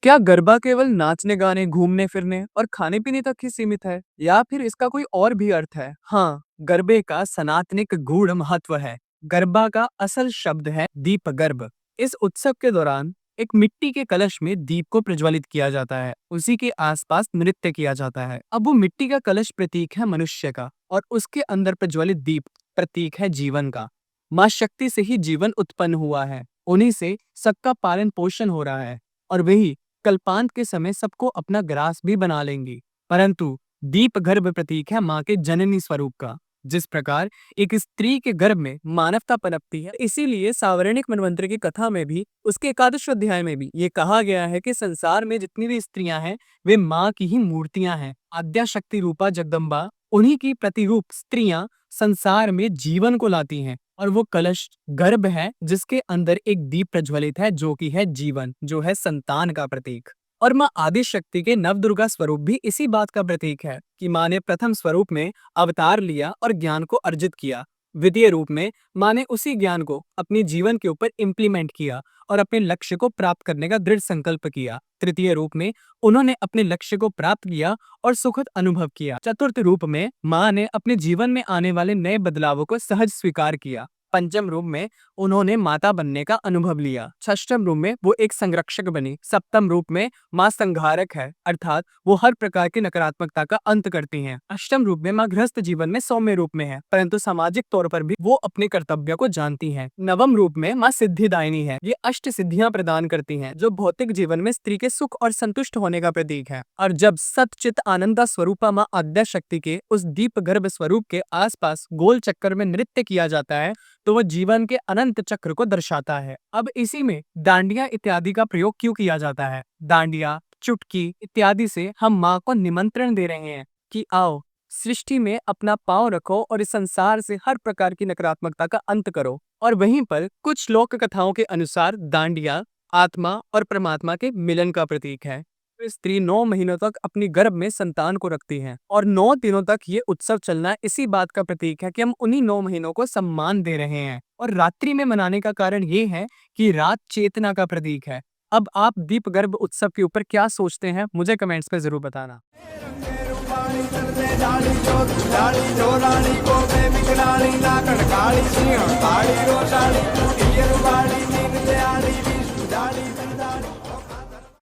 क्या गरबा केवल नाचने गाने, घूमने फिरने और खाने पीने तक ही सीमित है या फिर इसका कोई और भी अर्थ है? हाँ, गरबे का सनातनिक गूढ़ महत्व है। गरबा का असल शब्द है दीप गर्भ। इस उत्सव के दौरान एक मिट्टी के कलश में दीप को प्रज्वलित किया जाता है। उसी के आसपास नृत्य किया जाता है। अब वो मिट्टी का कलश प्रतीक है मनुष्य का और उसके अंदर प्रज्वलित दीप प्रतीक है जीवन का। माँ शक्ति से ही जीवन उत्पन्न हुआ है। उन्हीं से सबका पालन पोषण हो रहा है और वही कल्पांत के समय सबको अपना ग्रास भी बना लेंगी। परंतु दीप गर्भ प्रतीक है माँ के जननी स्वरूप का। जिस प्रकार एक स्त्री के गर्भ में मानवता पनपती है, इसीलिए सावर्णिक मनवंतर की कथा में भी उसके एकादश अध्याय में भी ये कहा गया है कि संसार में जितनी भी स्त्रियां हैं वे माँ की ही मूर्तियां हैं। आद्या शक्ति रूपा जगदम्बा, उन्हीं की प्रतिरूप स्त्रियां संसार में जीवन को लाती हैं और वो कलश गर्भ है जिसके अंदर एक दीप प्रज्वलित है जो कि है जीवन, जो है संतान का प्रतीक। और माँ आदि शक्ति के नवदुर्गा स्वरूप भी इसी बात का प्रतीक है कि माँ ने प्रथम स्वरूप में अवतार लिया और ज्ञान को अर्जित किया। द्वितीय रूप में माँ ने उसी ज्ञान को अपने जीवन के ऊपर इम्प्लीमेंट किया और अपने लक्ष्य को प्राप्त करने का दृढ़ संकल्प किया। तृतीय रूप में उन्होंने अपने लक्ष्य को प्राप्त किया और सुखद अनुभव किया। चतुर्थ रूप में माँ ने अपने जीवन में आने वाले नए बदलावों को सहज स्वीकार किया। पंचम रूप में उन्होंने माता बनने का अनुभव लिया। षष्ठम रूप में वो एक संरक्षक बनी। सप्तम रूप में माँ संहारक है, अर्थात वो हर प्रकार की नकारात्मकता का अंत करती हैं। अष्टम रूप में माँ गृहस्थ जीवन में सौम्य रूप में है, परंतु सामाजिक तौर पर भी वो अपने कर्तव्य को जानती हैं। नवम रूप में माँ सिद्धिदायिनी है। ये अष्ट सिद्धियां प्रदान करती हैं, जो भौतिक जीवन में स्त्री के सुख और संतुष्ट होने का प्रतीक है। और जब सतचित आनंदा स्वरूपा माँ आद्या शक्ति के उस दीप गर्भ स्वरूप के आसपास गोल चक्कर में नृत्य किया जाता है तो वह जीवन के अनंत चक्र को दर्शाता है। अब इसी में डांडिया इत्यादि का प्रयोग क्यों किया जाता है? डांडिया, चुटकी इत्यादि से हम माँ को निमंत्रण दे रहे हैं कि आओ, सृष्टि में अपना पांव रखो और इस संसार से हर प्रकार की नकारात्मकता का अंत करो। और वहीं पर कुछ लोक कथाओं के अनुसार डांडिया आत्मा और परमात्मा के मिलन का प्रतीक है। स्त्री 9 महीनों तक अपनी गर्भ में संतान को रखती हैं और 9 दिनों तक ये उत्सव चलना इसी बात का प्रतीक है कि हम उन्हीं 9 महीनों को सम्मान दे रहे हैं। और रात्रि में मनाने का कारण ये है कि रात चेतना का प्रतीक है। अब आप दीप गर्भ उत्सव के ऊपर क्या सोचते हैं, मुझे कमेंट्स में जरूर बताना। को